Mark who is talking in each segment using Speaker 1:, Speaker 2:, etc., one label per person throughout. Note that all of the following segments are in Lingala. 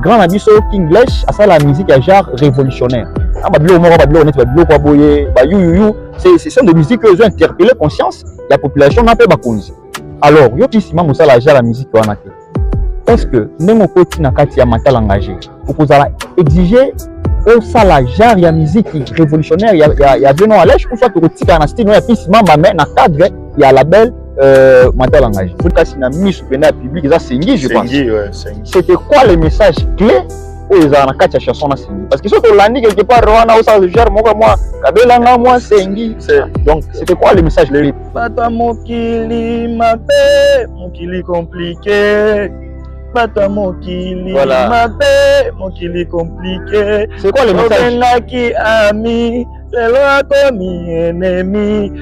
Speaker 1: grand abisso King Lesh à ça la musique à genre révolutionnaire. Ah babilo moro babilo net babilo kwa boye ba you c'est ça de musique que ont interpellé conscience la population n'a pas bakonzi. Alors yo pisima musala ja la musique wana te. Est-ce que nengo koti na kati ya matala engagé okozala exiger au sala genre ya musique révolutionnaire ya Venon Alèche ou soit kotika na style ya pisima mais na cadre ya label matala engagé. Faut kasi na mise pena public ça sengi je pense. C'était quoi le message clé aux na kati ya chanson na sengi parce que surtout landi quelque part wana au sala genre moi kabela nga moi sengi donc c'était quoi le message clé?
Speaker 2: Pata mokili mabe mokili compliqué. Pata mokili mabe mokili compliqué.
Speaker 1: C'est quoi le message?
Speaker 2: Obengaki ami lelo akomi ennemi.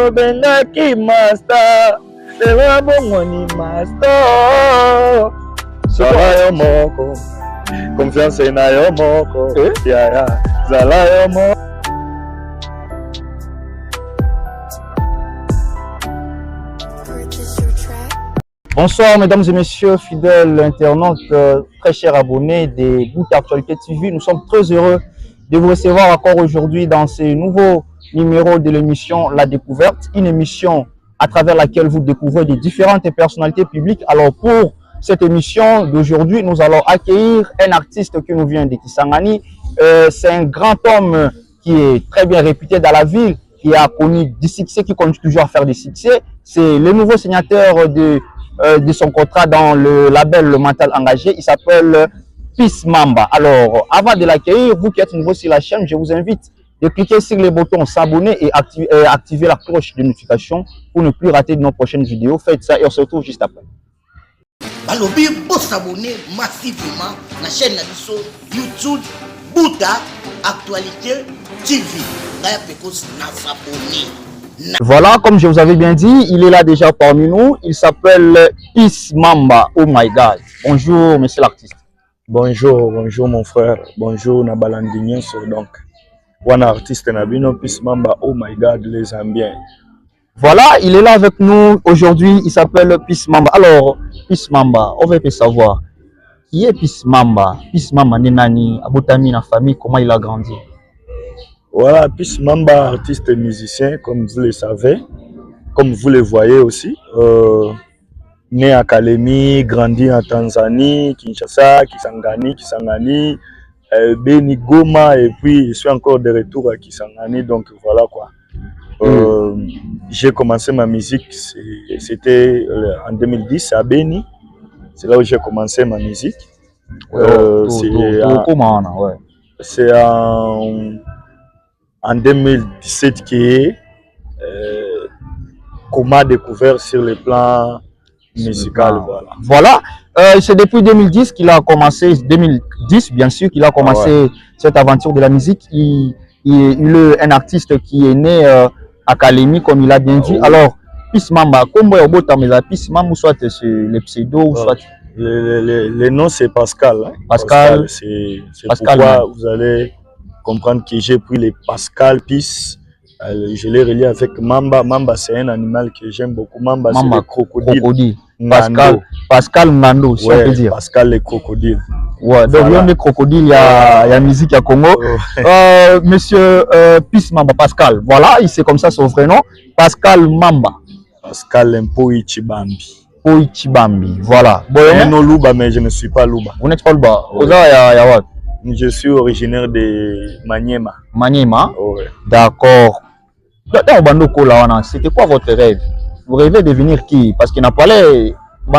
Speaker 2: Obengaki master lelo abongoni master. C'est quoi yo moko? Confiance na yo moko. Ya zala yo moko.
Speaker 1: Bonsoir mesdames et messieurs, fidèles internautes, très chers abonnés des Bouts d'Actualité TV. Nous sommes très heureux de vous recevoir encore aujourd'hui dans ce nouveau numéro de l'émission La Découverte, une émission à travers laquelle vous découvrez des différentes personnalités publiques. Alors pour cette émission d'aujourd'hui, nous allons accueillir un artiste qui nous vient de Kisangani. C'est un grand homme qui est très bien réputé dans la ville, qui a connu du succès, qui continue toujours à faire des succès. C'est le nouveau signateur de son contrat dans le label Le Mental Engagé. Il s'appelle Peace Mamba. Alors, avant de l'accueillir, vous qui êtes nouveau sur la chaîne, je vous invite de cliquer sur le bouton s'abonner et activer la cloche de notification pour ne plus rater de nos prochaines vidéos. Faites ça et on se retrouve juste après.
Speaker 3: Balobi pour s'abonner massivement à la chaîne YouTube Bouta Actualité TV.
Speaker 1: Voilà, comme je vous avais bien dit, il est là déjà parmi nous. Il s'appelle Peace Mamba. Oh my God. Bonjour, monsieur l'artiste.
Speaker 2: Bonjour mon frère. Bonjour Nabalandignon. Donc, one artiste Nabino Peace Mamba. Oh my God, les Zambiens.
Speaker 1: Voilà, il est là avec nous aujourd'hui. Il s'appelle Peace Mamba. Alors, Peace Mamba, on veut savoir qui est Peace Mamba. Peace Mamba, Nenani, Abotami, la famille, comment il a grandi.
Speaker 2: Voilà, Peace Mamba, artiste et musicien, comme vous le savez, comme vous le voyez aussi. Né à Kalemi, grandi en Tanzanie, Kinshasa, Kisangani, Beni, Goma, et puis je suis encore de retour à Kisangani, donc voilà quoi. J'ai commencé ma musique, c'était en 2010 à Beni, c'est là où j'ai commencé ma musique. C'est en 2017 qui qu'on m'a découvert sur le plan musical.
Speaker 1: Voilà. C'est depuis 2010 qu'il a commencé, 2010 bien sûr, qu'il a commencé cette aventure de la musique. Il est un artiste qui est né à Kalemi, comme il a bien dit. Alors, Peace Mamba, comment est-ce Peace Mamba, soit le pseudo, ou soit...
Speaker 2: Le nom c'est Pascal. Hein?
Speaker 1: Pascal,
Speaker 2: c'est pourquoi vous allez comprendre que j'ai pris les Pascal Peace. Je l'ai relié avec Mamba. Mamba, c'est un animal que j'aime beaucoup. Mamba, c'est le crocodile.
Speaker 1: Pascal Nando, si on peut dire.
Speaker 2: Pascal le crocodile.
Speaker 1: Ouais, donc il y a des crocodiles, il y a musique à Congo. Monsieur Peace Mamba Pascal, voilà, c'est comme ça son vrai nom. Pascal Mamba.
Speaker 2: Pascal Mpoï Chibambi.
Speaker 1: Chibambi, voilà.
Speaker 2: Bon, non Luba, mais je ne suis pas Luba.
Speaker 1: Vous n'êtes pas Luba. Ouais.
Speaker 2: Je suis originaire de Maniema.
Speaker 1: Maniema?
Speaker 2: Ouais.
Speaker 1: D'accord. C'était quoi votre rêve? Vous rêvez de devenir qui? Parce qu'il n'a pas l'air.
Speaker 2: Je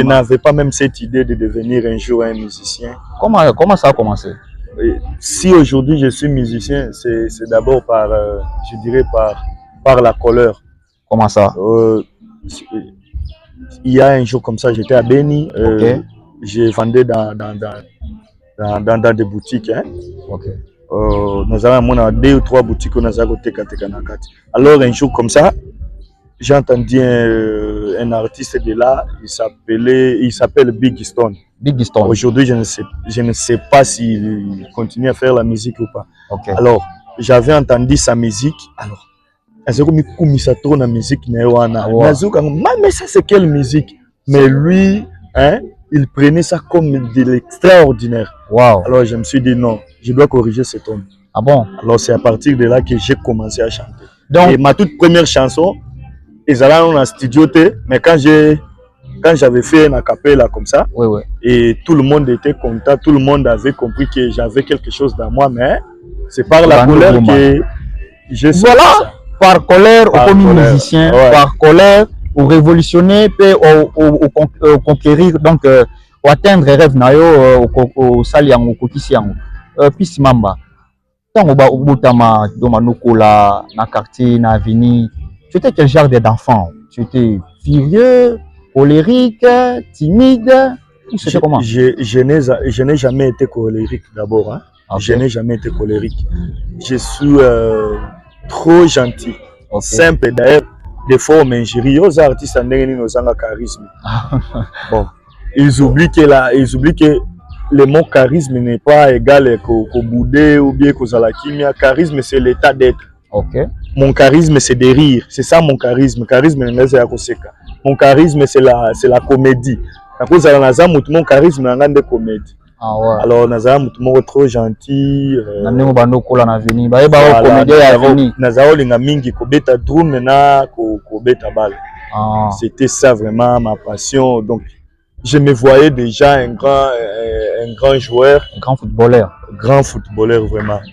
Speaker 2: n'avais pas même cette idée de devenir un jour un musicien.
Speaker 1: Comment ça a commencé?
Speaker 2: Si aujourd'hui je suis musicien, c'est d'abord par, je dirais par la couleur.
Speaker 1: Comment ça?
Speaker 2: Il y a un jour comme ça, j'étais à Beni. Je vendais dans des boutiques. Hein. Nous avons 2 ou 3 boutiques. Alors un jour comme ça, j'ai entendu un artiste de là, il s'appelle Big Stone. Aujourd'hui, je ne sais pas s'il continue à faire la musique ou pas. Alors, j'avais entendu sa musique. Alors, mais ça c'est quelle musique? Mais lui, hein, il prenait ça comme de l'extraordinaire.
Speaker 1: Wow.
Speaker 2: Alors je me suis dit non, je dois corriger cet homme.
Speaker 1: Ah bon?
Speaker 2: Alors c'est à partir de là que j'ai commencé à chanter.
Speaker 1: Donc,
Speaker 2: et ma toute première chanson, ils allaient dans un studio, mais quand j'avais fait un acapella comme ça,
Speaker 1: oui.
Speaker 2: Et tout le monde était content, tout le monde avait compris que j'avais quelque chose dans moi, mais c'est par la colère que j'ai sorti ça.
Speaker 1: Par colère, au comme musicien, par colère, au révolutionner, puis au conquérir, donc au atteindre les rêves nayo, au saliang, au kokisiang. Puis Mamba, tant au boutama, domanokola, na quartier, na avenue, tu étais quel genre d'enfant? Tu étais furieux, colérique, timide?
Speaker 2: Je n'ai jamais été colérique d'abord. Hein. Okay. Je n'ai jamais été colérique. Je suis trop gentil, simple. D'ailleurs, des fois, on m'injurie. Aux artistes, ils ont un charisme. Bon, ils oublient que le mot charisme n'est pas égal qu'au boudé ou bien qu'aux alakimia. Charisme, c'est l'état d'être.
Speaker 1: Okay.
Speaker 2: Mon charisme, c'est de rire. C'est ça mon charisme. Charisme, mon charisme, c'est la comédie. Mon charisme, c'est la comédie.
Speaker 1: Ah ouais.
Speaker 2: Alors, Nazam, tout le monde trop gentil. C'était ça vraiment ma passion. Donc, je me voyais déjà un grand joueur.
Speaker 1: Un grand footballeur.
Speaker 2: Grand footballeur, vraiment. Et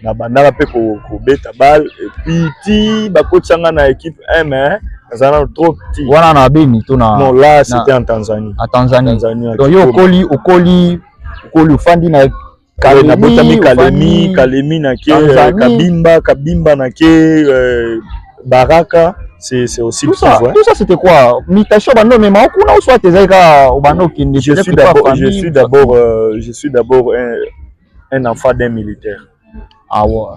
Speaker 2: puis, na équipe trop petit. Non, là, c'était en Tanzanie.
Speaker 1: À Tanzanie. Donc, au Koli, Fandi na
Speaker 2: Kalemi na Kabimba na Baraka, c'est aussi
Speaker 1: tout ça. Tout ça c'était quoi?
Speaker 2: Je suis d'abord un enfant d'un militaire.
Speaker 1: Ah ouais.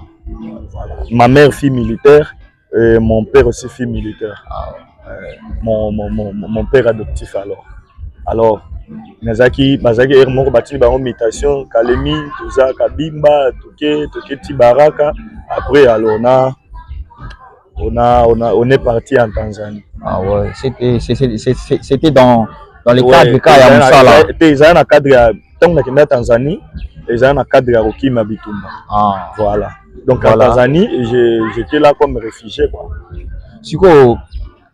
Speaker 2: Voilà. Ma mère fille militaire et mon père aussi fille militaire.
Speaker 1: Ah
Speaker 2: ouais. Mon père adoptif alors Nazaki moko batini ba mutation Kalemi Toza Kabimba Toke Tibaraka. Après alors on est parti en Tanzanie.
Speaker 1: Ah ouais, c'était dans les cadres ya musala.
Speaker 2: Ils ont un cadre tant que na Tanzanie, ils ont un cadre ya Rokima Bitumba.
Speaker 1: Ah
Speaker 2: voilà. Donc en Tanzanie, j'étais là comme réfugié quoi.
Speaker 1: Siko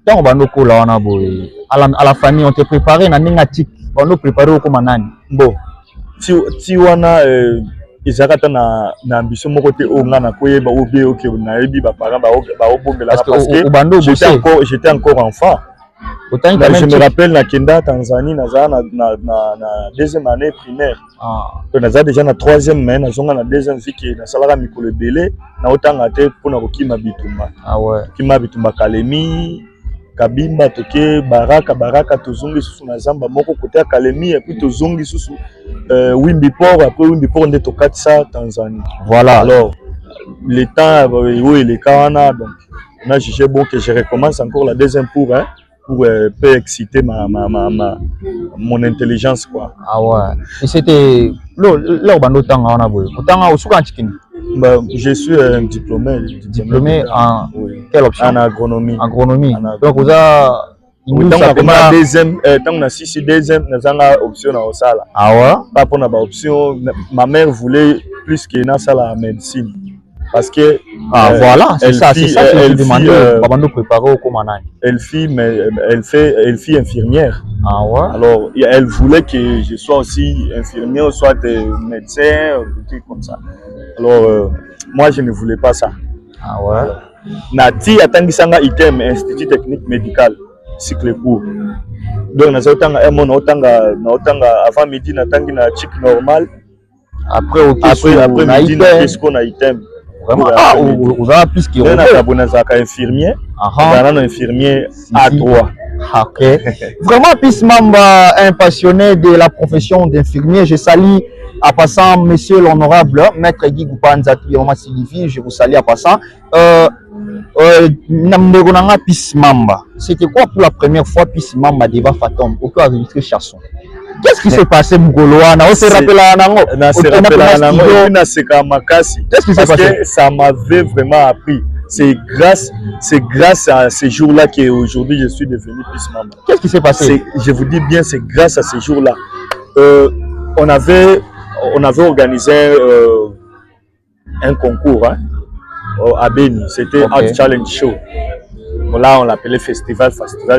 Speaker 1: tant banoko la wana boy à la famille on te préparé na ningatik on nous préparé comme nani.
Speaker 2: Bon. Ti wana ezakata na ambition moko te o ngana koyeba ou bien OK na yebi ba parents ba obombela parce que j'étais encore enfant. Là, je me rappelle na Kenda Tanzanie na deuxième année primaire.
Speaker 1: Ah.
Speaker 2: Donc na déjà na troisième année na zonga na deuxième vie qui na salaka mikolo belé na otanga te pona kokima bitumba.
Speaker 1: Ah ouais.
Speaker 2: Kima bitumba Kalemi Kabimba Toke Baraka tozongi susu na zamba moko côté à Kalemi et puis tozongi susu Wimbi Port après Wimbi Port on est au Katsa Tanzanie.
Speaker 1: Voilà.
Speaker 2: Alors le temps où il est Kana donc on a jugé bon que je recommence encore la deuxième pour peut exciter mon intelligence quoi.
Speaker 1: Ah ouais. Et c'était là bando tanga on a boy. Tanga osuka chikini.
Speaker 2: Je suis un diplômé
Speaker 1: en
Speaker 2: oui.
Speaker 1: Quelle option?
Speaker 2: En agronomie.
Speaker 1: Agronomie. Donc vous avez
Speaker 2: deuxième tant on a deuxième na option na osala.
Speaker 1: Ah ouais.
Speaker 2: Pas pour na option ma mère voulait plus que na sala médecine parce que
Speaker 1: voilà, c'est ça que je demandais babando préparer au nani.
Speaker 2: Elle fait infirmière.
Speaker 1: Ah ouais.
Speaker 2: Alors elle voulait que je sois aussi infirmière soit médecin ou tout comme ça. Alors moi je ne voulais pas ça.
Speaker 1: Ah ouais.
Speaker 2: Nati atangisanga item institut technique médical cycle court. Donc na otanga avant midi natangi na chic normal. Après midi na disco na item.
Speaker 1: Vraiment, vous avez plus qu'il y a
Speaker 2: un infirmier, un infirmier A3.
Speaker 1: Ok. Vraiment, plus Mamba, un passionné de la profession d'infirmier. Je salue à passant, monsieur l'honorable, maître Guy Goupanza, Sylvie, je vous salue à passant. C'était quoi pour la première fois, puis Mamba devant Fatom, au cœur de chanson? Qu'est-ce qui s'est passé, Mugoloana? On s'est rappelé à Nango.
Speaker 2: Qu'est-ce qui s'est passé? Ça m'avait vraiment appris. C'est grâce à ces jours-là qu'aujourd'hui je suis devenu plus membre.
Speaker 1: Qu'est-ce qui s'est passé?
Speaker 2: Je vous dis bien, c'est grâce à ces jours-là. on avait organisé un concours hein, à Beni. C'était Art Challenge Show. Là, on l'appelait festival,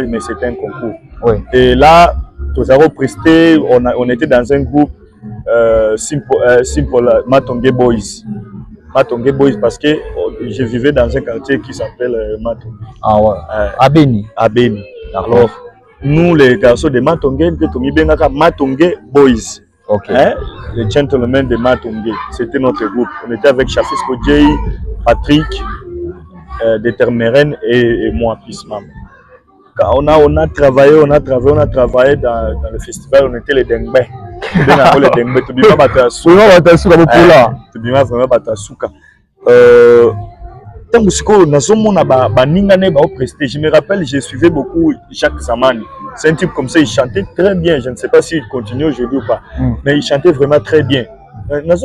Speaker 2: mais c'était un concours.
Speaker 1: Oui.
Speaker 2: Et là, nous avons presté, on était dans un groupe simple Matonge Boys. Matonge Boys parce que je vivais dans un quartier qui s'appelle Matonge.
Speaker 1: Ah ouais. À Beni.
Speaker 2: À Beni. Alors, nous, les garçons de Matonge, Matonge Boys.
Speaker 1: Okay.
Speaker 2: Hein? Les gentlemen de Matonge. C'était notre groupe. On était avec Chafisco Jay, Patrick, Determeren et moi, Pismam. On a travaillé dans le festival, on était les Dengbe. Les Dengbe, tu bien vraiment Batasuka. Tant que je me rappelle, je suivais beaucoup Jacques Zamani. C'est un type comme ça, il chantait très bien. Je ne sais pas s'il continue aujourd'hui ou pas, mais il chantait vraiment très bien. Non,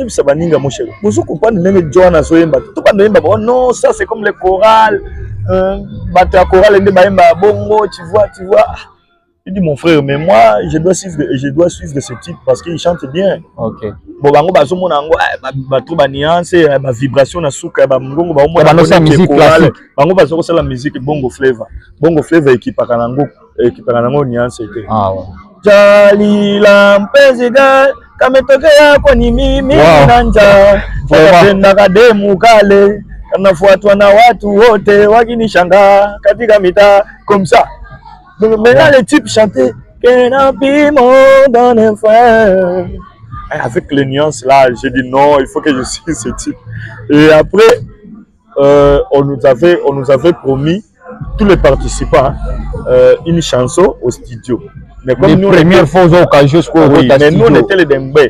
Speaker 2: ça c'est comme les chorales. Bongo, tu vois. Il dit mon frère, mais moi je dois suivre de ce type parce qu'il chante bien.
Speaker 1: Ok.
Speaker 2: Bon, bango bazomo nango ba trop ba nuance, ba vibration na suka ba ngongo ba
Speaker 1: omo na musique classique.
Speaker 2: Bango bazoko sala musique bongo flavor ekipaka nango nuance ete.
Speaker 1: Ah ouais.
Speaker 2: Jalila mpeziga kametokea kwa ni mimi nanja. Napenda kademu kale kanafuatwa na watu wote wakinishangaa katika mitaa comme ça. Donc maintenant les types chantaient avec les nuances là, j'ai dit non, il faut que je suive ce type. Et après, on nous avait promis tous les participants une chanson au studio. Mais comme nous
Speaker 1: premières fois
Speaker 2: mais nous on était les Dengbe.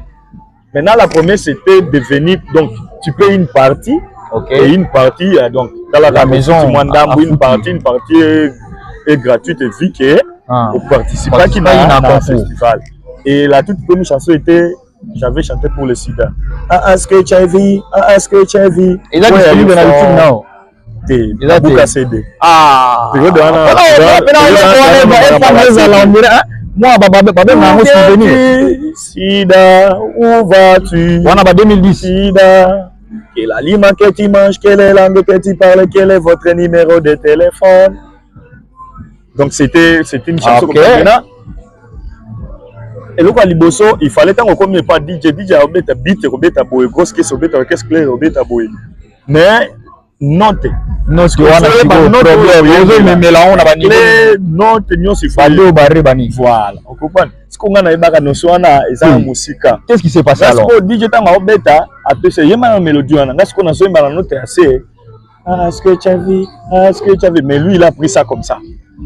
Speaker 2: Maintenant la première c'était de venir, donc tu payes une partie et une partie donc dans la maison une partie est gratuite et vu que aux participants qui n'ont dans le festival. Et la toute première chanson était, j'avais chanté pour le sida. Est-ce que tu as vu? Est-ce que tu as vu?
Speaker 1: Et là, tu es dans le film now.
Speaker 2: Il a beaucoup CD.
Speaker 1: Ah. Moi,
Speaker 2: Sida, où vas-tu?
Speaker 1: On a 2010.
Speaker 2: Sida. Quel aliment que tu manges? Quelle est la langue que tu parles? Quel est votre numéro de téléphone? Donc c'était une chanson comme ça. Et le Liboso, il fallait tant qu'on ne pas DJ a obéta beat, obéta boy, grosse caisse, obéta orchestre clair, obéta boy. Mais note.
Speaker 1: Non, ce qu'on a mais là on a banni.
Speaker 2: Note nyo si
Speaker 1: fallait au barré bani.
Speaker 2: Voilà. On comprend. Ce qu'on a na notion na eza musika.
Speaker 1: Qu'est-ce qui s'est passé alors?
Speaker 2: Parce que DJ tant obéta a pêché yema na mélodie na ngas qu'on a so na note assez. Est-ce que tu as vu? Est-ce que tu as vu? Mais lui il a pris ça comme ça.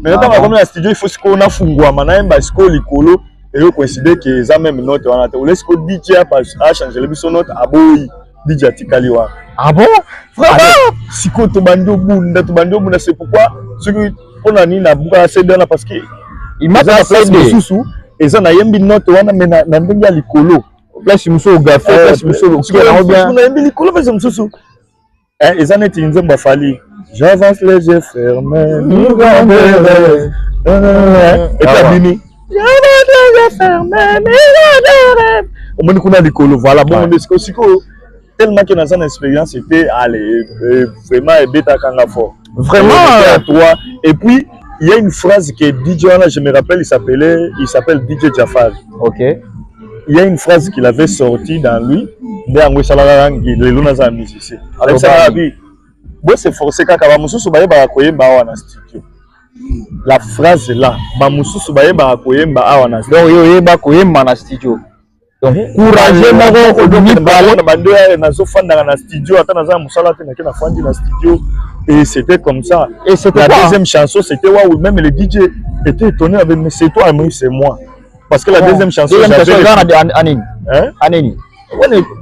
Speaker 2: Mais dans la studio il faut ce qu'on a fungwa mana mba sko likolo et on considère que ça même note on a te laisse que DJ a changer le son note aboyi DJ atikaliwa.
Speaker 1: Ah bon?
Speaker 2: Vraiment? Siko to bando bunda c'est pourquoi ce que on a ni na buka CD na parce que
Speaker 1: il m'a pas
Speaker 2: place susu et ça na yembi note wana mais na ndenge ya likolo.
Speaker 1: Place muso gafe, place muso
Speaker 2: on bien. On a yembi likolo place muso. Et ça n'est pas fali. J'avance les yeux fermés, nous grandirons. Et puis Abimi. J'avance les yeux fermés, nous grandirons. Au moins qu'on a l'école, voilà. Bon, on est tellement que dans son expérience c'était vraiment bêta kanga fort.
Speaker 1: Vraiment
Speaker 2: à toi. Et puis il y a une phrase que DJ là, je me rappelle, il s'appelle DJ Jafar.
Speaker 1: Ok.
Speaker 2: Il y a une phrase qu'il avait sortie dans lui. Alors, c'est forcé quand la phrase là,
Speaker 1: donc courageux
Speaker 2: et c'était comme ça.
Speaker 1: Et c'était
Speaker 2: la deuxième chanson, c'était où même le DJ était étonné avec mais c'est toi, mais c'est moi. Parce que la deuxième chanson,
Speaker 1: Aneni.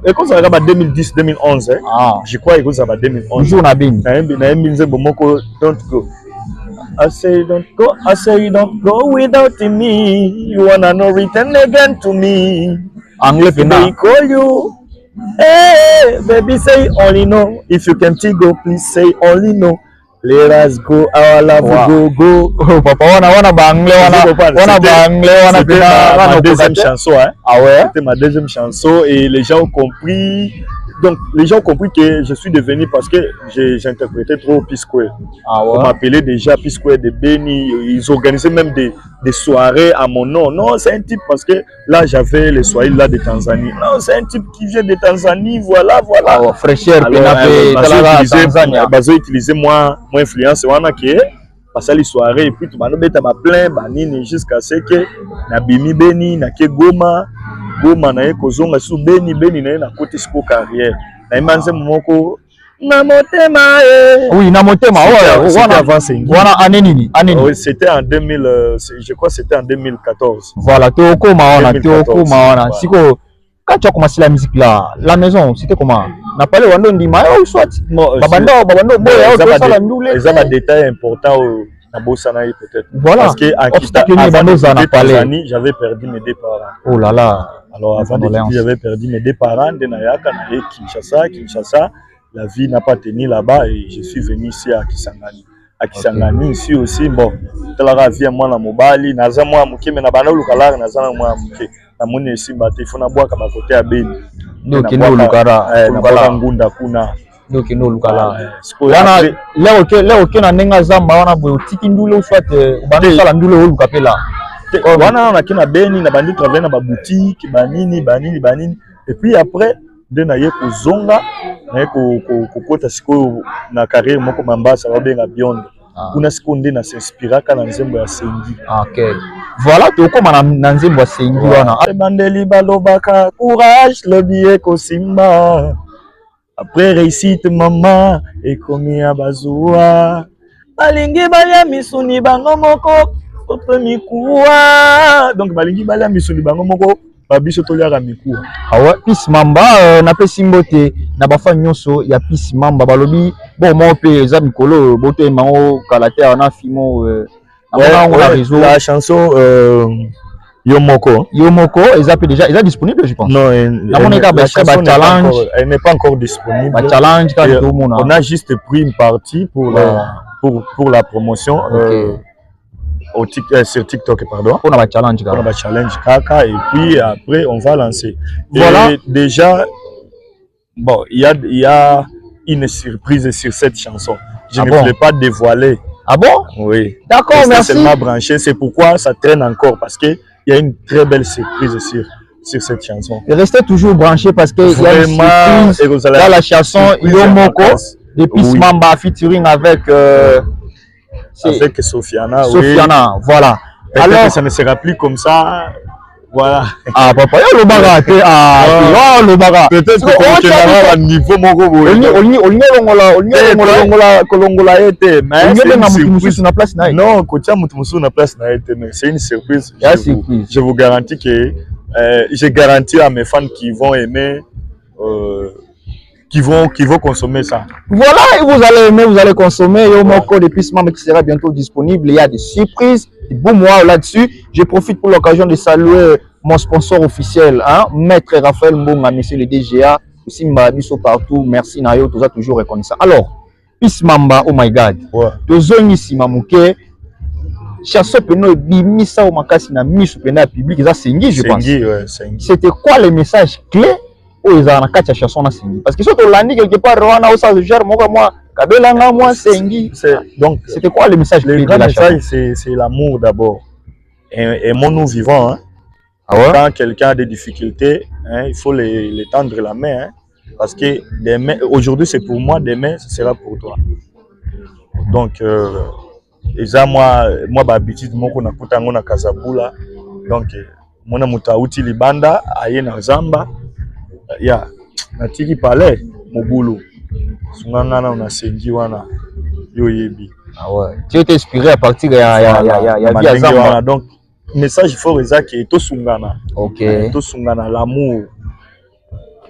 Speaker 2: Et quand ça va 2010-2011, je crois que ça va 2011.
Speaker 1: Jour na bin.
Speaker 2: Don't go. I say don't go without me. You wanna no return again to me.
Speaker 1: Anglais
Speaker 2: they call you. Hey, baby, say only no. If you can go, please say only no. Let us go, our love go go.
Speaker 1: Oh papa, on banglais,
Speaker 2: C'était ma deuxième chanson, hein.
Speaker 1: Ah ouais.
Speaker 2: C'était ma deuxième chanson et les gens ont compris. Donc les gens ont compris que je suis devenu parce que j'interprétais trop P-Square.
Speaker 1: Ah ouais.
Speaker 2: On m'appelait déjà P-Square de Beni. Ils organisaient même des soirées à mon nom. Non, c'est un type parce que là j'avais les Swahili là de Tanzanie. Non, c'est un type qui vient de Tanzanie. Voilà.
Speaker 1: Ah ouais, fraîcheur.
Speaker 2: Bazo utilisait moi influence wana qui parce que les soirées et puis tout le monde était plein banini jusqu'à ce que na bimi Beni na ke Goma na ye kozonga su Beni na ye na côté siko carrière na imanze moko na motema
Speaker 1: oui na motema ouais wana année nini
Speaker 2: oui c'était en 2000 je crois c'était en 2014
Speaker 1: voilà tokoma wana siko quand tu as commencé la musique là la maison c'était comment n'a pas le wando ndima ou soit babando boya
Speaker 2: ça va détail important na bossa na peut-être
Speaker 1: voilà
Speaker 2: parce que j'avais perdu mes deux parents.
Speaker 1: Oh là là.
Speaker 2: Alors avant de dire j'avais perdu mes deux parents de Nayaka na Kinshasa, la vie n'a pas tenu là-bas et je suis venu ici à Kisangani. À Kisangani ici aussi bon tala vie moi na mobali naza moi muke me na bana lukala naza na moi muke na moni ici baté fona bois ka côté ya Beni
Speaker 1: donc no lukara
Speaker 2: ngunda kuna
Speaker 1: donc no lukala wana leo na nenga zamba wana boyo tiki ndule soit bana sala ndule o lukapela
Speaker 2: wana na kina Beni na bandi travailler na ba boutique banini et puis après de na ye kozonga na ye kokota siko na carrière moko Mambasa ba benga Biondo kuna siko nde na s'inspiraka na nzembo ya Sengi.
Speaker 1: OK voilà tokoma na nzembo ya Sengi wana
Speaker 2: bandeli balobaka courage lobi ekosimba après réussite maman ekomi abazua balingi balia misuni bango moko autre mikuwa donc balingi balia misuni bango moko babiso toliaka mikuwa.
Speaker 1: Ah ouais Peace Mamba na pesi mbote na bafa nyonso ya Peace Mamba balobi bon mo pe za mikolo boto emango kalate na fimo
Speaker 2: la chanson Yomoko
Speaker 1: est déjà disponible je pense.
Speaker 2: Non, la chanson
Speaker 1: challenge
Speaker 2: elle n'est pas encore disponible.
Speaker 1: Ba challenge
Speaker 2: on a juste pris une partie pour la promotion. Sur TikTok, pardon.
Speaker 1: On a un challenge
Speaker 2: kaka et puis après on va lancer.
Speaker 1: Voilà.
Speaker 2: Et déjà bon, il y a une surprise sur cette chanson. Je ne voulais pas dévoiler.
Speaker 1: Ah bon?
Speaker 2: Oui.
Speaker 1: D'accord, merci.
Speaker 2: Seulement branché, c'est pourquoi ça traîne encore parce que il y a une très belle surprise sur cette chanson.
Speaker 1: Et restez toujours branché parce que il y a une surprise dans la chanson Yomoko de Peace Mamba featuring avec
Speaker 2: Sofiana,
Speaker 1: voilà.
Speaker 2: Alors ça ne sera plus comme ça. Voilà.
Speaker 1: Ah papa, le baga le baga.
Speaker 2: Peut-être qu'on est à niveau moko boy. Non, kocha mutu musu na place na été mais c'est une surprise. Je vous garantis que j'ai garanti à mes fans qui vont aimer qui vont consommer ça.
Speaker 1: Voilà, et vous allez aimer, vous allez consommer. Il y a mon code de Peace Mamba qui sera bientôt disponible. Il y a des surprises, des beaux mois là-dessus. Je profite pour l'occasion de saluer mon sponsor officiel, Maître Raphaël Mbonga, monsieur le DGA, aussi Mbabiso partout. Merci Nayo, tout ça toujours reconnaissant. Alors, Peace Mamba, oh my God. Tozongi Simamouke. Chasso peno bimisa au makasi na misu pena public ça Sengi je pense. C'était quoi le message clé où ils ont quatre chansons na Sengi parce que surtout l'andi quelque part Rwanda où ça se gère moi Kabelanga moi Sengi. Donc c'était quoi le message clé?
Speaker 2: Le grand message c'est l'amour d'abord. Et nous vivons quand quelqu'un a des difficultés, il faut les tendre la main parce que demain aujourd'hui c'est pour moi, demain ce sera pour toi. Donc et ça moi habitude moko na kutango na Kazabula donc mona mutauti libanda aye na zamba ya natiki pale mobulu sungangana na Sengi wana yo yebi.
Speaker 1: Ah ouais, tu es inspiré à partir ya via zamba.
Speaker 2: Donc message fort ezaki to sungana.
Speaker 1: OK.
Speaker 2: To sungana l'amour.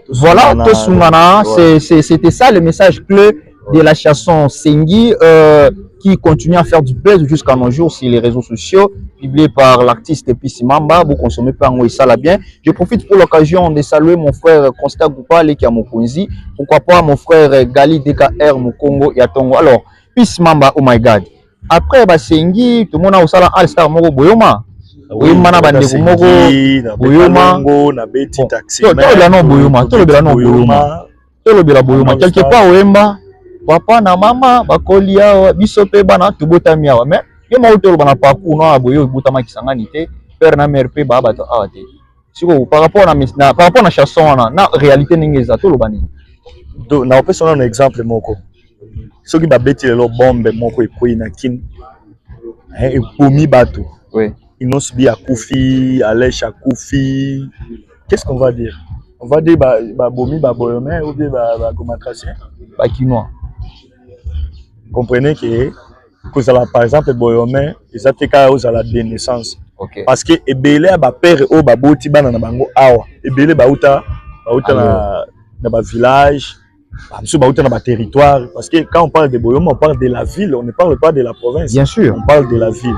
Speaker 1: Voilà, to sungana, c'était ça le message clé de la chanson Sengi qui continue à faire du buzz jusqu'à nos jours sur les réseaux sociaux, publié par l'artiste Peace Mamba. Vous consommez pas en ça là bien. Je profite pour l'occasion de saluer mon frère Constant Goupale qui est à Mokonzi. Pourquoi pas mon frère Gali DKR Mokongo et à Tongo. Alors, Peace Mamba, oh my God. Après, Basengi, tout le monde a aussi All-Star Moko Boyoma. Oui, mana bande Moko Boyoma.
Speaker 2: Na Betty Taxi.
Speaker 1: Tout le nom Boyoma. Tout le Boyoma. Tout le Boyoma. Quelque part, Wemba, papa na mama, bakolia, bisope bana, tubota miawa. Mais, il y a un bana parcours, non, Boyo, Boutama qui s'enganite, père na mère, pe, baba, awate. Par rapport à la chanson, na réalité, n'ingeza, tout le bani.
Speaker 2: Na opesa un exemple moko. Soki ba beti lelo bombe moko ekoi na kin. Epomi bato.
Speaker 1: Oui.
Speaker 2: Inosbi akufi, Alèche akufi. Qu'est-ce qu'on va dire? On va dire ba bomi ba boyome ou bien ba gomatracien.
Speaker 1: Ba kinois.
Speaker 2: Comprenez que par exemple boyome, ils atteka aux à la naissance.
Speaker 1: Okay.
Speaker 2: Parce que ebele ba père o ba boti bana na bango awa. Ebele ba uta na ba village. Dans le territoire, parce que quand on parle de Boyoma, on parle de la ville, on ne parle pas de la province.
Speaker 1: Bien sûr.
Speaker 2: On parle de la ville.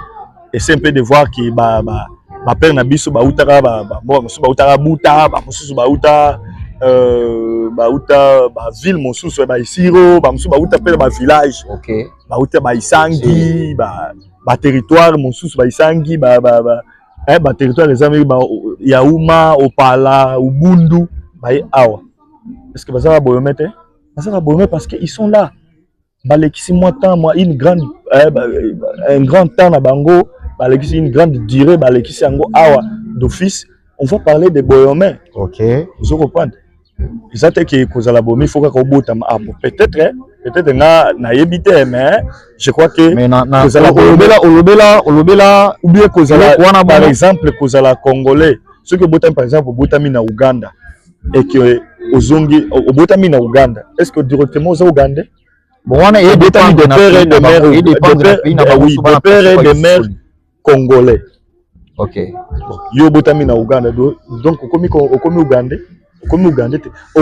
Speaker 2: Et c'est un peu de voir que ma père n'a biso bautara bautara buta bamususu bauta ville mosusu ba isiro bamususu bauta pe ba village.
Speaker 1: OK.
Speaker 2: Bauta ba isangi ba territoire mosusu ba isangi ba territoire les amis yauma opala ubundu ba awa. Est-ce que vous avez Boyomete? Vous avez Boyomete parce qu'ils sont là. Balekisi moi temps, moi un grand temps na bango, balekisi une grande durée, balekisi ango awa d'office. On va parler de Boyomete.
Speaker 1: OK.
Speaker 2: Vous comprenez? Ils attendent que cause la bomi, il faut qu'on botte peut-être na yebite, mais je crois que
Speaker 1: mais na olobela
Speaker 2: ou bien cause la par exemple cause la congolais. Ceux que botam par exemple botami na Uganda et que Ozongi, Obotami na Uganda. Est-ce que directement aux Ougandais?
Speaker 1: Bon, on est
Speaker 2: de père et de mère, oui, de père et de mère congolais.
Speaker 1: OK.
Speaker 2: Yo Botami na Uganda. Donc, au Ougandais, au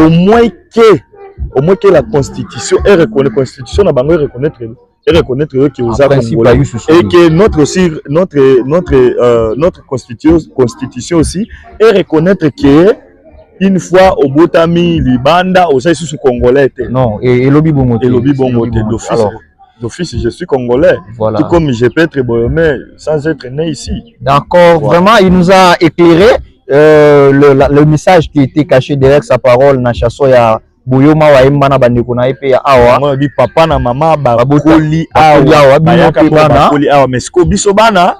Speaker 2: moins que la constitution est reconnue, la constitution na bango reconnaître que aux Congolais et que notre constitution aussi est reconnaître que une fois au Botami, Libanda, au sein sous congolais.
Speaker 1: Non, et Lobi Bongote.
Speaker 2: Et Lobi Bongote. D'office, je suis congolais.
Speaker 1: Voilà.
Speaker 2: Tout comme je peux être Boyomé sans être né ici.
Speaker 1: D'accord, voilà. Vraiment, il nous a éclairé le message qui était caché derrière sa parole. Nachaso ya Boyoma wa Imana Bandekuna Epe ya Awa.
Speaker 2: On dit papa na maman bakoli awa. Bayaka bakoli awa. Mais sko biso bana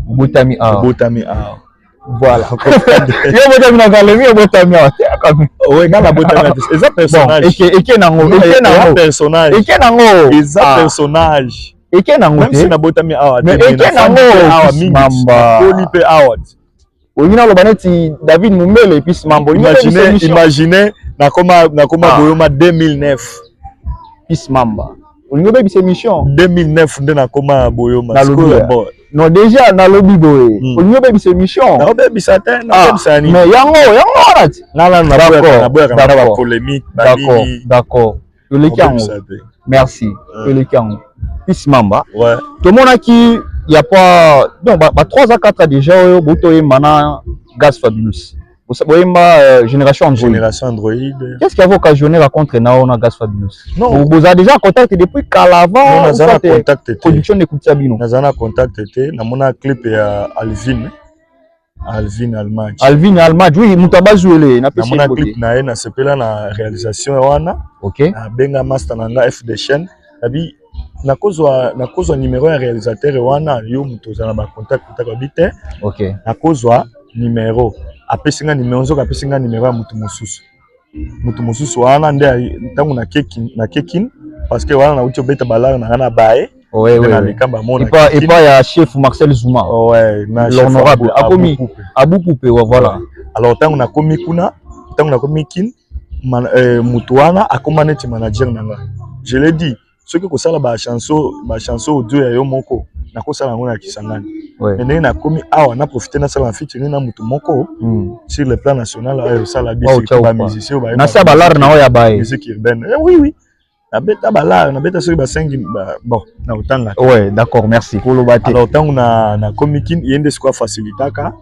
Speaker 1: Botami awa.
Speaker 2: Botami awa.
Speaker 1: Voilà. Yo botami na kalemi yo botami awa.
Speaker 2: Oui, dans la botami. Eza personnage.
Speaker 1: Eke nango.
Speaker 2: Personnage.
Speaker 1: Eke nango.
Speaker 2: Eza personnage.
Speaker 1: Eke nango.
Speaker 2: Même si na botami awa.
Speaker 1: Mais eke nango.
Speaker 2: Mamba. Koli pe awa.
Speaker 1: Oyina lobaneti David Mumbele et puis Mambo.
Speaker 2: Imaginez nakoma Boyoma 2009.
Speaker 1: Peace Mamba. Oyina be bise mission
Speaker 2: 2009 nde nakoma Boyoma.
Speaker 1: Non déjà na lobby boy. Oyina be bise mission.
Speaker 2: Na be bise te na bise ni.
Speaker 1: Mais yango rat.
Speaker 2: Na boya polémique.
Speaker 1: D'accord. Merci. Peace Mamba.
Speaker 2: Ouais.
Speaker 1: Tout le monde qui il y a pas donc 3 à 4 déjà boto mana Gaz Fabulous. Vous savez génération Android. Qu'est-ce qui a occasionné la contre na Gaz Fabulous? Non, vous avez déjà contacté depuis Calavan.
Speaker 2: Non, on a contacté
Speaker 1: production de Koutsabino.
Speaker 2: On a contacté na mona clip ya Alvin Almaj.
Speaker 1: Alvin Almaj, oui, mutabazouele
Speaker 2: na mona clip na na sepela na réalisation wana.
Speaker 1: OK.
Speaker 2: Na benga master nanga FD chaîne. Abi na kozwa numéro ya réalisateur wana yo mutoza na ba contact bite.
Speaker 1: OK.
Speaker 2: Na kozwa numéro apesinga numéro nzoka apesinga numéro ya mutu mususu wana nde ntango na kekin parce que wana na uti obeta balar na ngana bae.
Speaker 1: Ouais. Et pas ya chef Marcel Zouma.
Speaker 2: Ouais, na
Speaker 1: l'honorable akomi Abou Poupé voilà.
Speaker 2: Alors ntango na komi kuna ntango na komi kin mutu wana akoma neti manager nanga. Je l'ai dit ce que kosala ba chanson audio ya yo moko na kosala ngona Kisangani. Mais na komi awa na profiter na sala featuring na mutu moko sur le plan national ayo sala biso ba musicien ba.
Speaker 1: Na sa balar na oya bae.
Speaker 2: Musique urbaine. Oui. Na beta balar, na beta sur ba 5 bon, na utanga.
Speaker 1: Ouais, d'accord, merci.
Speaker 2: Alors tant na komi kin yende siko facilitaka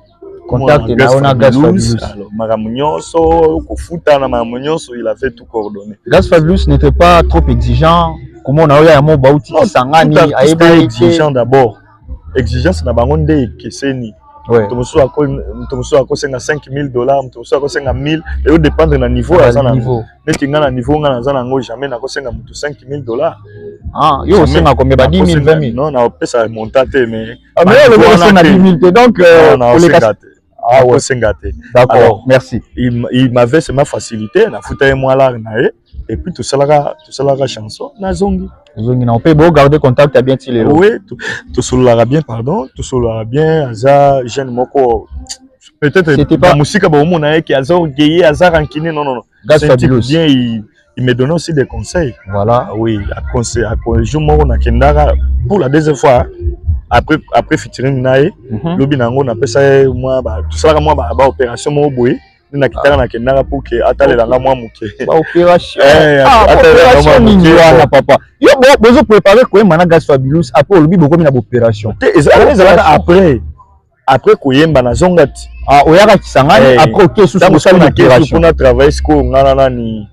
Speaker 1: contact na ona Gaz Fabulous.
Speaker 2: Alors Maramunyoso, kofuta na Maramunyoso, il avait tout coordonné.
Speaker 1: Gaz Fabulous n'était pas trop exigeant comment on a eu un mot bauti sangani
Speaker 2: aïe exigeant d'abord exigence na bango nde keseni tomoso ako senga $5,000 tomoso ako senga 1000 et au dépendre na niveau à ça niveau neti nga na niveau nga na za nango jamais na ko senga mutu $5,000
Speaker 1: ah yo senga combien ba 10,000 20,000
Speaker 2: non na pesa montate mais
Speaker 1: le gros senga 10,000 donc
Speaker 2: pour les ah ouais senga te
Speaker 1: d'accord merci
Speaker 2: il m'avait c'est ma facilité na futa moi là na et puis tout ça la chanson na zongi
Speaker 1: on peut beau garder contact à bien tilé
Speaker 2: oui tout cela bien pardon tout cela bien aza jeune moko peut-être c'était pas musique ba omona qui azor gayé azar rankine non c'est bien il me donnait aussi des conseils
Speaker 1: voilà
Speaker 2: oui à conseil à jour moko na kendara pour la deuxième fois après featuring nae lobi nango na pesa moi ba tout ça moi ba opération mo boye na kitaka na kendara pour que atalelanga moi muke
Speaker 1: ba opération opération nini wana papa yo bozo préparer ko mana Gas Fabulous après lobi boko mina opération
Speaker 2: après koyemba na zongati
Speaker 1: oyaka kisangani après ok sous
Speaker 2: na opération pour travailler sko ngana nani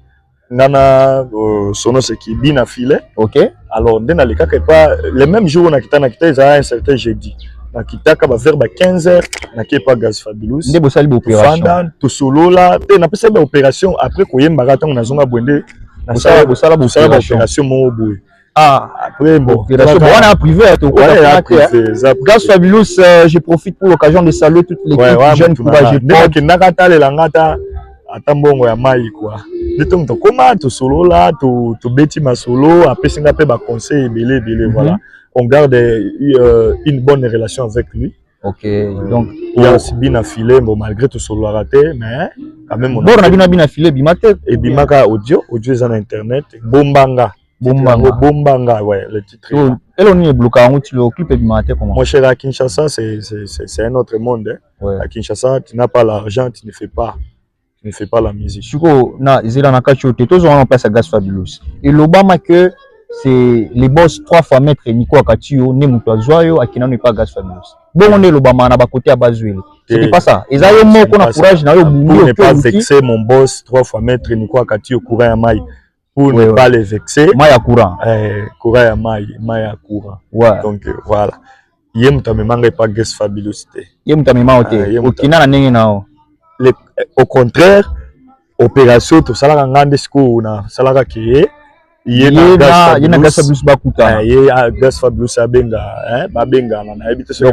Speaker 2: ngana sono ce qui bina filet
Speaker 1: ok
Speaker 2: alors ndena le kaka pas le même jour on a quitté un certain jeudi na kitaka ba vers ba 15h na kepa Gas Fabulous
Speaker 1: ndebo sali ba opération
Speaker 2: fanda to solo là te na pesa ba opération après koyemba ka tango na zonga bwende na sala ba opération mo boy après bon
Speaker 1: opération on a privé to Gas Fabulous je profite pour l'occasion de saluer toute l'équipe jeune courageux
Speaker 2: donc nakata le langata atambongo ya mai quoi donc to koma to solo là to beti ma solo après singa pe ba conseil belé voilà on garde une bonne relation avec lui.
Speaker 1: Ok, donc
Speaker 2: il y a aussi bien affilé, bon malgré tout solo raté, mais quand même
Speaker 1: on a bien affilé bimate
Speaker 2: et bimaka audio sur internet bombanga ouais le titre.
Speaker 1: Et on est bloqué en tu le clip bimate comment?
Speaker 2: Mon cher à Kinshasa c'est un autre monde hein. Ouais. À Kinshasa tu n'as pas l'argent, tu ne fais pas la musique.
Speaker 1: Chuko na zela na kachote tous on passe à Gas Fabulous. Et l'Obama que c'est les boss 3 fois maître Nico Akatio ne muto joyo akina ne pas Gas Fabulous. Bon on est l'Obama na ba côté à Bazuele. C'était pas ça. Et ça yo moko na courage na yo
Speaker 2: pour ne pas vexer mon boss 3 fois maître Nico Akatio courant ya mai pour ne pas les vexer.
Speaker 1: Mai ya courant.
Speaker 2: Courant ya mai ya courant.
Speaker 1: Ouais.
Speaker 2: Donc voilà. Yem ta me manga pas Gas Fabulous te.
Speaker 1: Yem ta me ma ote. Okina na ndenge nao.
Speaker 2: Au contraire opération to salaka ngande siko na salaka ke
Speaker 1: yena Gas Fabulous bakuta
Speaker 2: Gas Fabulous abenga babenga na ebite so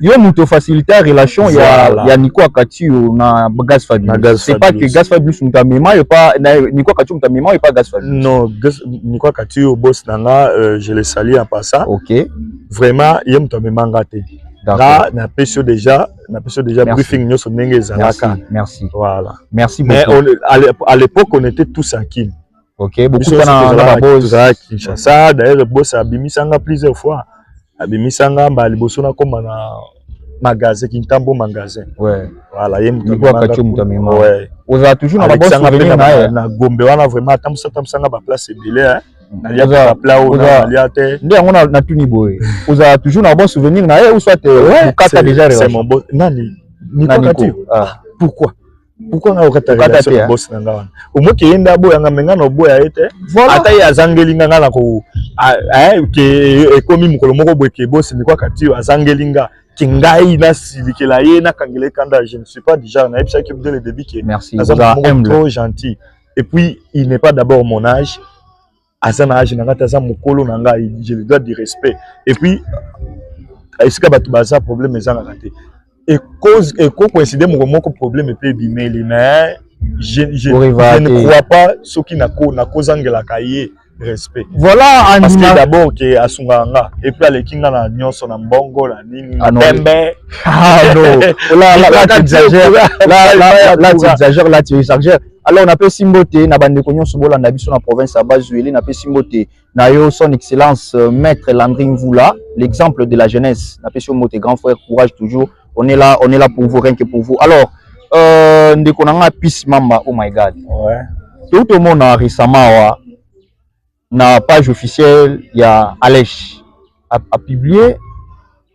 Speaker 1: yo muto faciliter relation ya Nico Akatio na Gas Fabulous. C'est pas que Gas Fabulous mutamema yo pas Nico Akatio mutamema yo pas Gas Fabulous.
Speaker 2: Non, Nico Akatio boss nanga je le salue en passant.
Speaker 1: OK.
Speaker 2: Vraiment yem mutamema ngate. Là, na peso déjà briefing nous ndenge zalaka.
Speaker 1: Merci.
Speaker 2: Voilà.
Speaker 1: Merci beaucoup.
Speaker 2: Mais à l'époque on était tous en kin.
Speaker 1: OK, beaucoup na boss
Speaker 2: Kinshasa d'ailleurs boss abimisanga plusieurs fois. Abimisanga ba liboso na koma na magasin Kintambo magasin.
Speaker 1: Ouais.
Speaker 2: Voilà, yem
Speaker 1: mutamema.
Speaker 2: Ouais.
Speaker 1: Oza toujours na boss venir
Speaker 2: na Gombe wana vraiment tamsanga ba place belé hein. Oza
Speaker 1: nde yango na tuni boye oza toujours na bon souvenir na ou soit okata déjà
Speaker 2: c'est mon boss nani Nico Akatio. Pourquoi na okata relation boss na nga wana omoki yenda boya nga menga na boya ete ata ya zangelinga nga na ko ke ekomi mukolo moko boye ke boss Nico Akatio azangelinga kingai na silikela ye na kangele kanda je ne suis pas déjà na epsa qui dès le début qui
Speaker 1: merci
Speaker 2: trop gentil et puis il n'est pas d'abord mon âge azana âge na ngata za mukolo na nga je lui dois du respect et puis est-ce que batu baza problème ezanga raté et cause et coïncider moko problème pe bimeli mais je ne crois pas ce qui na cause angela kaye respect
Speaker 1: voilà
Speaker 2: parce que d'abord que asunganga et puis alekinga na nyonso na mbongo la nini pembe
Speaker 1: non là tu exagères alors on appelle Simboté na bande konyo sobola na biso na province à Bazuele na pe Simboté na yo son excellence maître Landry Mvula l'exemple de la jeunesse na pe Simboté grand frère courage toujours on est là pour vous rien que pour vous alors ndeko nanga Peace Mamba oh my god
Speaker 2: ouais
Speaker 1: tout le monde a récemment na page officielle il y a Alech a publié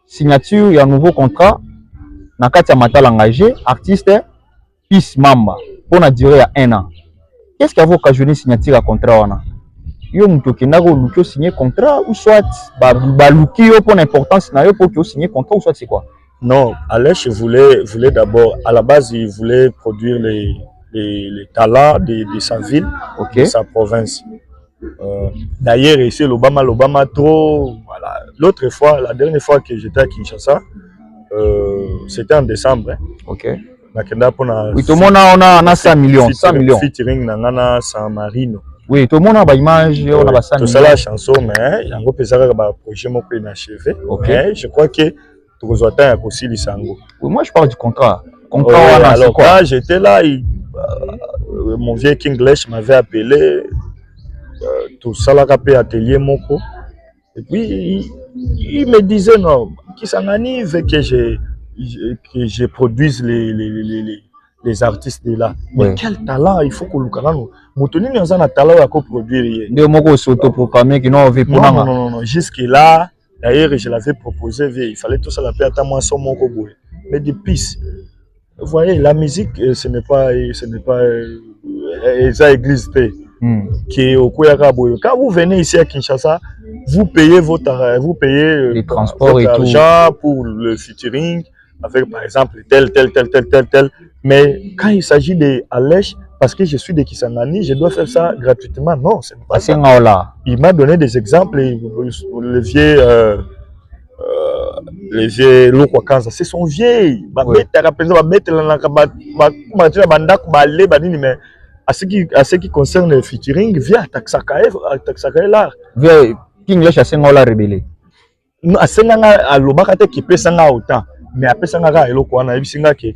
Speaker 1: signature il y a un nouveau contrat na kati ya matala engagé artiste Peace Mamba pour la durée à 1 an. Qu'est-ce qui a occasionné signature à contrat wana? yo muto kenda ko luki signer contrat ou soit ba luki yo pour l'importance na yo pour que signer contrat ou soit c'est quoi?
Speaker 2: Non, Alèche voulait d'abord, à la base, il voulait produire les talents de sa ville, de sa province. D'ailleurs, ici, l'Obama trop. Voilà. L'autre fois, la dernière fois que j'étais à Kinshasa, c'était en décembre. Hein.
Speaker 1: Ok.
Speaker 2: Oui,
Speaker 1: tout le monde a 100 millions. 100 millions.
Speaker 2: Featuring Nangana San Marino.
Speaker 1: Oui, tout le monde a une image, on a 100 millions.
Speaker 2: Tout ça, la chanson, mais il y a un projet qui est inachevé. Mais je crois que tout le monde a aussi l'Isango.
Speaker 1: Oui, moi, je parle du contrat.
Speaker 2: Alors, quand j'étais là, mon vieux Kinglish m'avait appelé. Tout ça, là, atelier Moko. Et puis, il me disait, non, qui s'en veut que je produise les artistes de là. Mais quel talent il faut que nous ayons. Moutoni, nous avons un talent à produire. Non. Jusque-là, d'ailleurs, je l'avais proposé, il fallait tout ça la paix à moi sans mon coboué. Mais des pistes. Vous voyez, la musique, ce n'est pas ça existe. Quand vous venez ici à Kinshasa, vous payez
Speaker 1: les transports et
Speaker 2: argent pour le featuring avec par exemple tel. Mais quand il s'agit de Alèche, parce que je suis de Kisangani, je dois faire ça gratuitement. Non, c'est pas ça. Il m'a donné des exemples. Le vieux Lokwakanza, c'est son vieil. À ce qui concerne le featuring, via Taxakae là.
Speaker 1: Via Kinglish a Sengola rebelle.
Speaker 2: Non, à Senanga à Lobakate qui peut s'en autant. Mais après Sangara et Lokwana, il singa que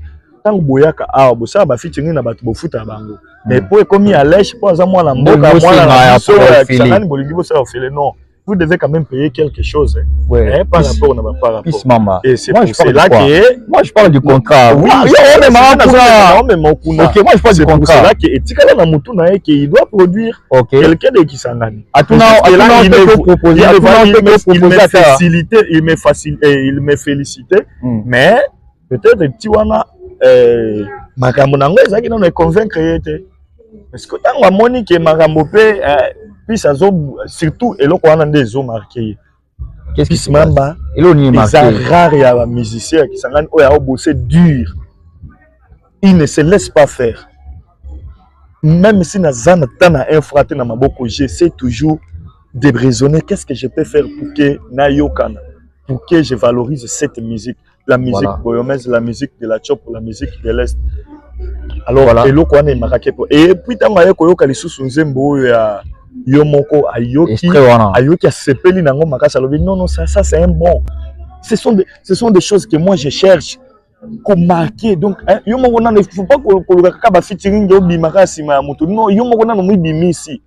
Speaker 2: tant que Boyaka a bossa ba featuring na batu bofuta bango. Mais pour comme il Alèche pour ça moi la mboka moi la Sangani bolingi bossa ofele non. Vous devez quand même payer quelque chose.
Speaker 1: Ouais.
Speaker 2: Par rapport à par rapport.
Speaker 1: Et
Speaker 2: c'est pour cela que
Speaker 1: moi je parle du contrat.
Speaker 2: Oui,
Speaker 1: ok, moi je parle du contrat.
Speaker 2: C'est pour cela que Etikala na mutu na yeke il doit produire quelqu'un de Kisangani. Il me félicitait, mais peut-être Tiwana makambo nango ezaki non me convaincre yete. Parce que tant que Monique makambo pe puis ça surtout eloko wana nde zo marqué.
Speaker 1: Qu'est-ce qui se
Speaker 2: passe? C'est rare il y a un musicien qui s'engage à bosser dur. Il ne se laisse pas faire. Même si Nazana tana infraté na maboko, j'essaie toujours de raisonner qu'est-ce que je peux faire pour que Nayokana, pour que je valorise cette musique, la musique boyomèse, la musique de la chop, la musique de l'Est. Alors eloko wana marqué et puis tant que koyoka lisusu nzembo ya Yomoko ayoki a sepeli nango makasa lobi non ça c'est un bon. Ce sont des choses que moi je cherche comme marquer donc Yomoko nan il faut pas que kaka ba featuring yo bi makasi ma mutu non Yomoko nan mo bimisi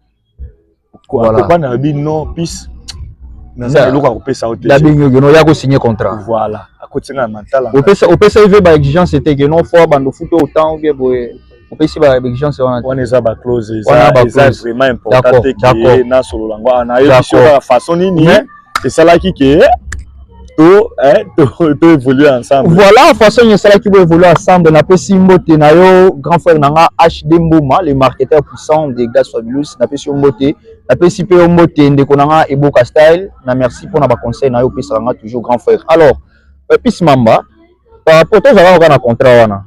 Speaker 2: quoi pas na bi non puis na eloko ko pesa hotel
Speaker 1: la binyo no ya ko signer contrat
Speaker 2: voilà à côté na mental
Speaker 1: au pesa il veut ba exigence c'était que non fois bando foot autant que boy on peut essayer par l'exigence
Speaker 2: on est à la clause c'est vraiment important que na solo lango na yo sur la façon ni c'est ça là qui est tout évoluer ensemble
Speaker 1: voilà façon c'est ça là qui va évoluer ensemble na pe simbote na yo grand frère nanga HD Mboma le marketeur puissant des Gaz Fabulous na pe simbote na pe si pe mbote ndeko nanga Eboka Style na merci pour na ba conseil na yo pe ça toujours grand frère alors Peace Mamba par rapport aux avoir un contrat wana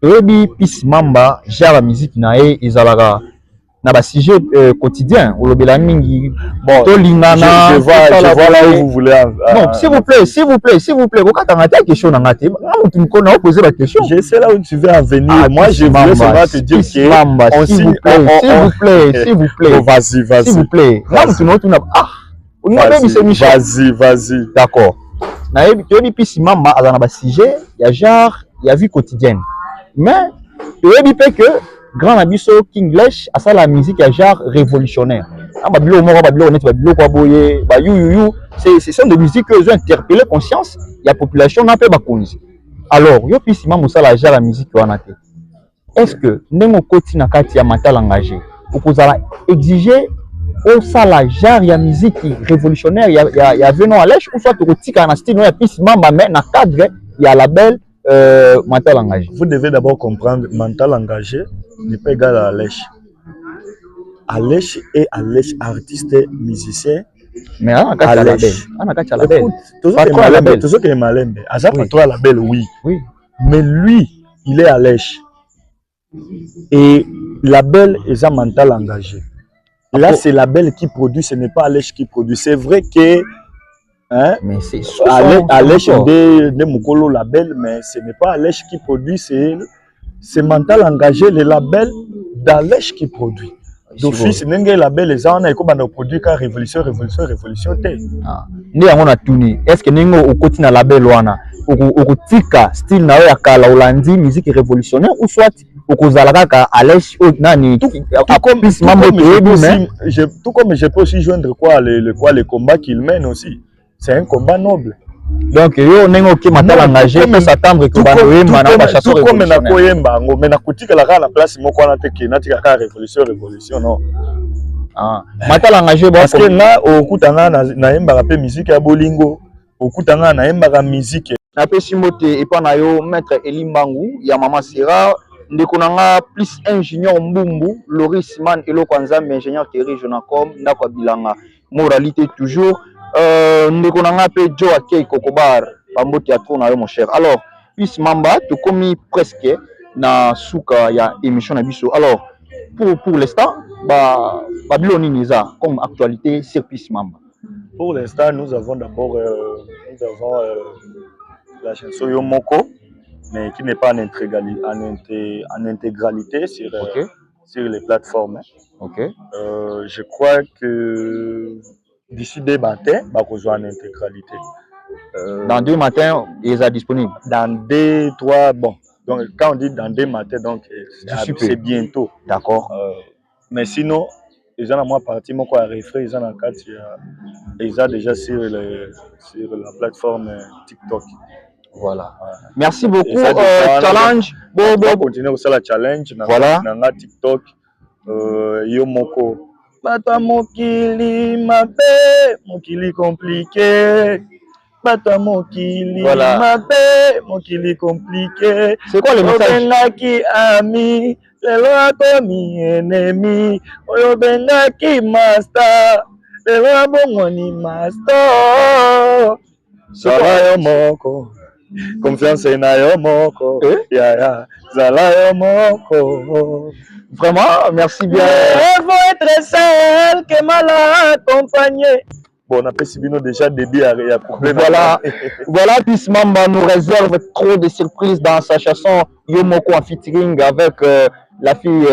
Speaker 1: Ebi Peace Mamba genre la musique nae ezalaka na ba sujet quotidien ou lobela mingi to lingana
Speaker 2: je vois là où vous voulez
Speaker 1: non s'il vous plaît vous katanga ta question na ngate mutu mkona poser la question
Speaker 2: je sais là où tu veux en venir moi je voulais seulement te dire que on
Speaker 1: s'il vous plaît
Speaker 2: vas-y
Speaker 1: s'il vous plaît là mutu no tuna on a même c'est Michel
Speaker 2: vas-y
Speaker 1: d'accord na ebi Peace Mamba azana ba sujet ya genre ya vie quotidienne mais tu dis que grand abisso Kinglish a ça la musique à genre révolutionnaire. Babilo moro babilo net babilo kwa boye ba you c'est sont des musiques qui ont interpellé conscience il y a population n'a pas bakonzi. Alors yo Peace Mamba ça la genre la musique wana te. Est-ce que ndenge koti na kati ya mental engagé okozala exiger au ça la genre ya musique révolutionnaire ya venons à l'èche ou soit tokotika na style ya Peace Mamba mais na cadre ya label mental engagé.
Speaker 2: Vous devez d'abord comprendre mental engagé n'est pas égal à lèche. Alèche et Alèche, artiste musicien.
Speaker 1: Mais on a qu'à la belle. On a qu'à la belle.
Speaker 2: Toujours qu'il est malin. Azap a toi la belle, oui. Mais lui, il est Alèche. Et la belle est un mental engagé. Là, c'est la belle qui produit, ce n'est pas Alèche qui produit. C'est vrai que hein,
Speaker 1: mais c'est
Speaker 2: Alèche de Mukolo label, mais ce n'est pas Alèche qui produit, c'est mental engagé, le label d'Alèche qui produit. D'office, n'engue label les gens ont comme produit car révolution té.
Speaker 1: Ni on a tourné. Est-ce que n'engue au côté na label wana au tika style na ya kala Hollandi musique révolutionnaire ou soit au kozalaka ka Alèche ou nani tout comme je peux aussi joindre le combat qu'il mène aussi. C'est un combat noble. Donc yo nengo ki matala engagé pour s'attendre que ba koyemba na ba chanson
Speaker 2: comme na koyemba ngo mais na kutika la na place moko na teke na tika ka révolution non.
Speaker 1: Matala engagé
Speaker 2: parce que na okutanga na yemba pe musique ya bolingo okutanga na yemba musique
Speaker 1: na pe simote et pa na yo maître Elimbangu ya mama Sera ndeko nanga plus ingénieur Mbumbu Loris Man eloko nzambe ingénieur Thierry Jonacom ndako bilanga moralité toujours ndeko nanga pe Joe Akei Kokobar pambote ya trop na yo mon cher. Alors Peace Mamba to komi presque na suka ya émission na biso. Alors pour l'instant ba biloni niza comme actualité sur Peace Mamba.
Speaker 2: Pour l'instant nous avons d'abord la chanson Yomoko mais qui n'est pas en intégralité sur les plateformes. Je crois que d'ici dès matin, bah, en intégralité.
Speaker 1: Dans 2 matins, il est disponible.
Speaker 2: Dans 2, 3, bon. Donc quand on dit dans 2 matins, donc c'est bientôt.
Speaker 1: D'accord.
Speaker 2: Mais sinon, ils ont moi parti, moi quoi refrain, ils ont en 4, ils ont déjà sur la plateforme TikTok.
Speaker 1: Voilà. Merci beaucoup. Challenge.
Speaker 2: Bon, continuer aussi la challenge.
Speaker 1: Voilà.
Speaker 2: Dans TikTok, Yomoko. Bata mokili mabe, mokili compliqué. Bata mokili mabe, mokili compliqué.
Speaker 1: C'est quoi le message?
Speaker 2: Obengaki ami, lelo akomi ennemi. Oyobengaki master, lelo abongoni master. Zala yo moko, confiance na yo moko. Ya, zala yo moko.
Speaker 1: Vraiment, merci bien.
Speaker 2: Il faut être seul que mal accompagné. Bon, on a Pessibino déjà début à couper.
Speaker 1: Voilà, Peace Mamba nous réserve trop de surprises dans sa chanson Yomoko en featuring avec la fille,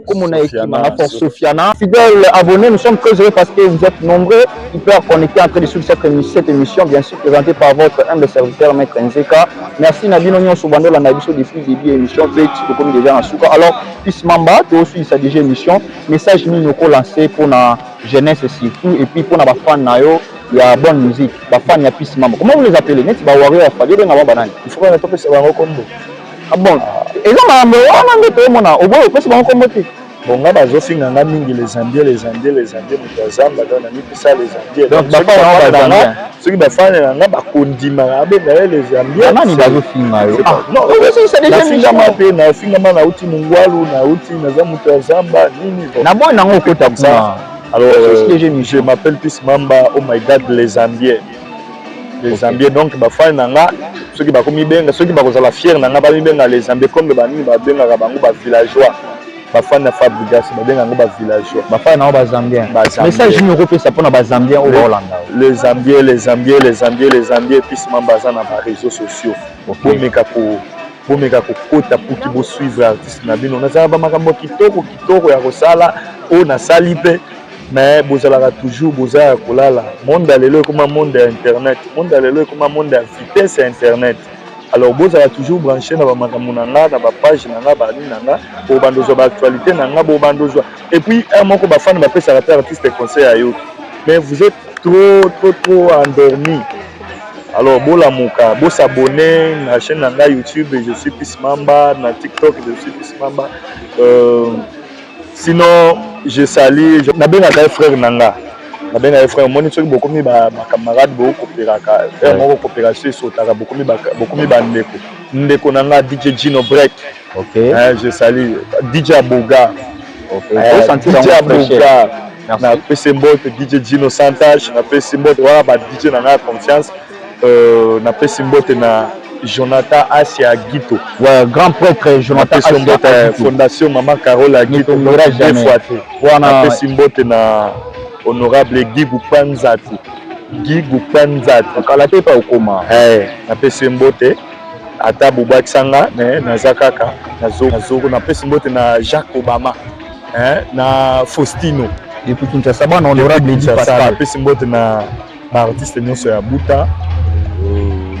Speaker 1: comme on a écrit, Sofiana. Fidèles abonnés, nous sommes très heureux parce que vous êtes nombreux, hyper connectés entre les sous cette émission, bien sûr présentée par votre humble serviteur, Maître Nzeka. Merci Nabino Nyon Soubando, la Nabiso depuis le début de l'émission, comme déjà en Souka. Alors, Peace Mamba, tu aussi sa déjà émission, message nous lancé pour la jeunesse surtout, et puis pour la fans nayo, il y a bonne musique, la fan ya Peace Mamba. Comment vous les appelez? Net ba warrior afali de ngaba banani.
Speaker 2: Il faut qu'on ait topé ça va combo.
Speaker 1: Ah bon, et là ma on a mona au bout parce que on combo te.
Speaker 2: Bon là bazo finga nga mingi les Zambiens mutazamba dans na mipisa les Zambiens.
Speaker 1: Donc ba fa na ba
Speaker 2: ceux qui ba fa na nga ba kondima ba les Zambiens.
Speaker 1: Nani bazo finga yo.
Speaker 2: Non, c'est déjà finga ma pe na finga ma na uti mungwalu na uti na za mutazamba nini.
Speaker 1: Na bon na ngo kota ça.
Speaker 2: Alors je m'appelle Peace Mamba, oh my god les Zambiens. Les Zambiens donc ba fa na nga ceux qui ba komi benga ceux qui ba kozala fier na nga ba mi benga les Zambiens comme ba ni ba benga ka bango ba villageois. Bafana na Fabrigas babenga ngo ba villageois
Speaker 1: bafana na ba Zambien message nous repère ça pour na ba Zambien au Hollanda
Speaker 2: les Zambiens Peace Mamba za na ba réseaux sociaux bomeka ko kota pour ki bo suivre artiste na bino na za ba makambo kitoko ya kosala o na sali pe mais bozalaka toujours bozala kolala monde lelo comme monde internet monde lelo comme monde à vitesse internet. Alors vous avez toujours branché dans la page pour actualité et puis un moment que fan va faire artiste conseil à eux mais vous êtes trop endormi. Alors bon la mouka bon s'abonner à la chaîne YouTube je suis Peace Mamba na TikTok je suis Peace Mamba sinon je salue na bien frère nanga na benga frère moni soki beaucoup mi ba camarade beaucoup coopéraka et mon coopération sotaka beaucoup mi ba ndeko nanga DJ Gino Break.
Speaker 1: OK.
Speaker 2: Je salue DJ Aboga DJ Abuka, na PC Mbote, DJ Gino Santage, na PC Mbote, voilà, bah DJ na confiance, na PC Mbote na Jonathan Asia Guito.
Speaker 1: Ouais, grand prêtre Jonathan Asia Guito.
Speaker 2: Fondation Maman Carole Guito, deux fois. Na PC Mbote na honorable Guy Gupanzati. Guy Gupanzati.
Speaker 1: Kalate pa ukoma.
Speaker 2: Na PC Mbote. Ata Boubaksanga, na Zakaka, na PC Mbote na Jacques Obama, na Faustino.
Speaker 1: Depuis Kinshasa, na honorable Eddie Pascal.
Speaker 2: Na PC Mbote na artiste nyonso ya Buta.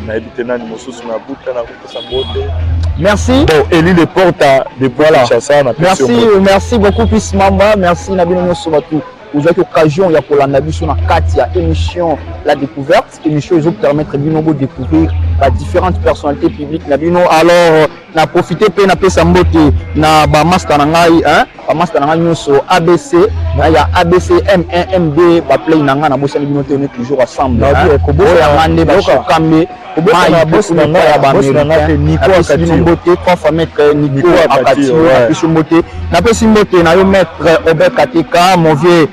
Speaker 2: Na ebitena ni mosusu na Buta na Kupesa Mbote.
Speaker 1: Merci.
Speaker 2: Bon, Eli le porta de Kinshasa na PC Mbote.
Speaker 1: Merci beaucoup Peace Mamba, merci na bino nyonso batu. Vous avez l'occasion ya kolanda biso na kati ya émission La Découverte, émission ils ont permettre bino de découvrir la différentes personnalités publiques na bino. Alors na profiter pe na pesa mbote na ba master na ngai ba master na ngai nyonso ABC na ya ABC M1 M2 ba play na ngai na bossa bino te on est toujours ensemble ko bo ya mande ba shokambe ko bo na boss na ngai ya ba américain Nico Akati mbote trois fois maître Nico Akati na pesa mbote na pesa mbote na yo maître Obek Kateka mon vieux.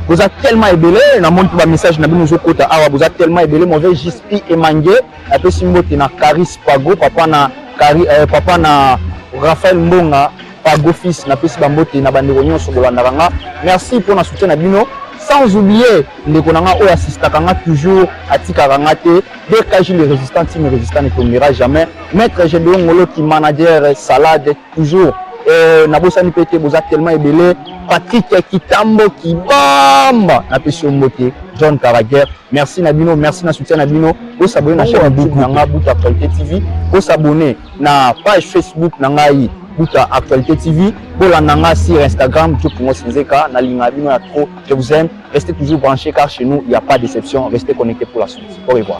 Speaker 1: Vous êtes tellement ébélé, na montre ba message na bino zokota awa vous êtes tellement ébélé mon vieux Gispi Emangue na pesi mbote na Caris Pago papa na Raphaël Mbonga Pago fils na pesi bambote na bandeko nyonso bolandaka. Merci pour na soutien na bino sans oublier ndeko nanga o assistaka nga toujours atikaka nga te DKJ le résistant team résistant ne tombera jamais maître Gédéon Ngolo qui manager salade toujours na bosani pete vous êtes tellement ébélé Patrick Kitambo qui bamba na pesi mbote John Karaguer. Merci Nabino, merci na soutien Nabino. Vous s'abonner na chaîne YouTube Nanga Buta Actualité TV. Vous s'abonner na page Facebook Nangai Buta Actualité TV. Pour la Nanga sur Instagram, tout pour moi Sinzeka, na linga bino ya trop. Je vous aime. Restez toujours branchés car chez nous il n'y a pas de déception. Restez connectés pour la suite. Au revoir.